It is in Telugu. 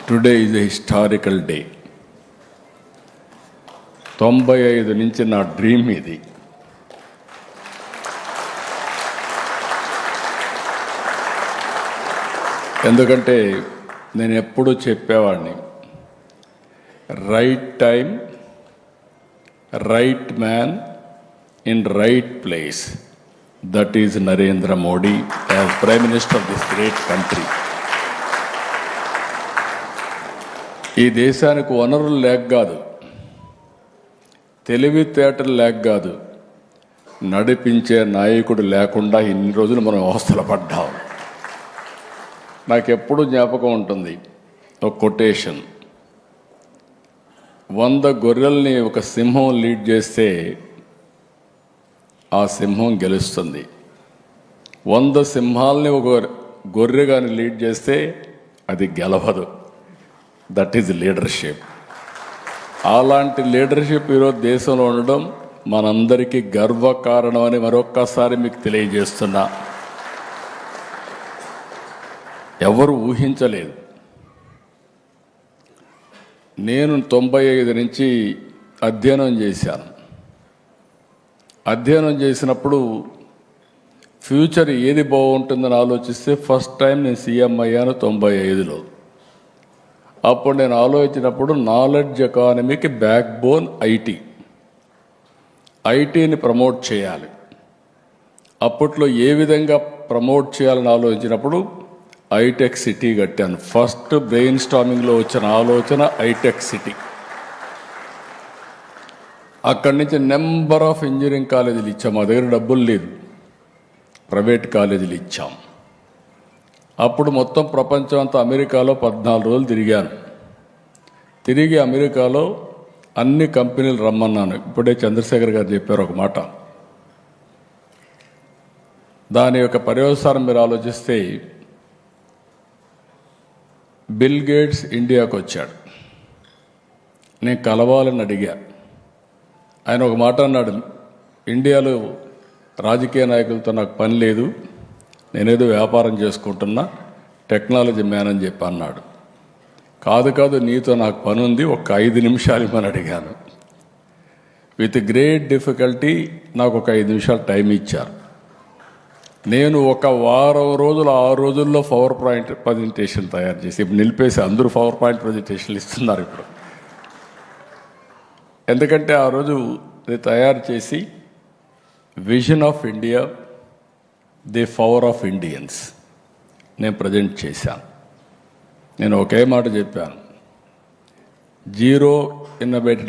Today is a historical day. 95 నుంచి నా డ్రీమ్ ఇది. ఎందుకంటే నేను ఎప్పుడూ చెప్పేవాడిని, right time, right man in right place. That is Narendra Modi as prime minister of this great country. ఈ దేశానికి వనరులు లేక కాదు, తెలివితేటలు లేక కాదు, నడిపించే నాయకుడు లేకుండా ఇన్ని రోజులు మనం అవస్థలు పడ్డాం. నాకెప్పుడు జ్ఞాపకం ఉంటుంది ఒక కొటేషన్, 100 గొర్రెల్ని ఒక సింహం లీడ్ చేస్తే ఆ సింహం గెలుస్తుంది. 100 సింహాలని ఒక గొర్రె కానీ లీడ్ చేస్తే అది గెలవదు. That is leadership. అలాంటి లీడర్షిప్ ఈరోజు దేశంలో ఉండడం మనందరికీ గర్వకారణం అని మరొక్కసారి మీకు తెలియజేస్తున్నా. ఎవరు ఊహించలేదు. నేను 95 నుంచి అధ్యయనం చేశాను. అధ్యయనం చేసినప్పుడు ఫ్యూచర్ ఏది బాగుంటుందని ఆలోచిస్తే ఫస్ట్ టైం నేను సీఎం అయ్యాను 95లో. అప్పుడు నేను ఆలోచించినప్పుడు నాలెడ్జ్ ఎకానమీకి బ్యాక్ బోన్ ఐటీ. ఐటీని ప్రమోట్ చేయాలి. అప్పట్లో ఏ విధంగా ప్రమోట్ చేయాలని ఆలోచించినప్పుడు ఐటెక్ సిటీ కట్టాను. ఫస్ట్ బ్రెయిన్ స్టార్మింగ్లో వచ్చిన ఆలోచన ఐటెక్ సిటీ. అక్కడి నుంచి నెంబర్ ఆఫ్ ఇంజనీరింగ్ కాలేజీలు ఇచ్చాం. మా దగ్గర డబ్బులు లేదు, ప్రైవేట్ కాలేజీలు ఇచ్చాం. అప్పుడు మొత్తం ప్రపంచం అంతా అమెరికాలో 14 రోజులు తిరిగాను. తిరిగి అమెరికాలో అన్ని కంపెనీలు రమ్మన్నాను. ఇప్పుడే చంద్రశేఖర్ గారు చెప్పారు ఒక మాట. దాని యొక్క పర్యవసానం మీరు ఆలోచిస్తే, బిల్ గేట్స్ ఇండియాకు వచ్చాడు. నేను కలవాలని అడిగా. ఆయన ఒక మాట అన్నాడు, ఇండియాలో రాజకీయ నాయకులతో నాకు పని లేదు, నేనేదో వ్యాపారం చేసుకుంటున్నా, టెక్నాలజీ మ్యాన్ అని చెప్పి అన్నాడు. కాదు నీతో నాకు పని ఉంది, ఒక 5 నిమిషాలు ఇమ్మని అడిగాను. విత్ గ్రేట్ డిఫికల్టీ నాకు ఒక 5 నిమిషాలు టైం ఇచ్చారు. నేను ఒక వారం రోజులు 6 రోజుల్లో పవర్ పాయింట్ ప్రజెంటేషన్ తయారు చేసి ఇప్పుడు నిలిపేసి అందరూ పవర్ పాయింట్ ప్రజెంటేషన్లు ఇస్తున్నారు ఇప్పుడు. ఎందుకంటే ఆ రోజు తయారు చేసి vision of India, the power of Indians నేను ప్రజెంట్ చేశాను. నేను ఒకే మాట చెప్పాను, జీరో ఇన్నోవేటెడ్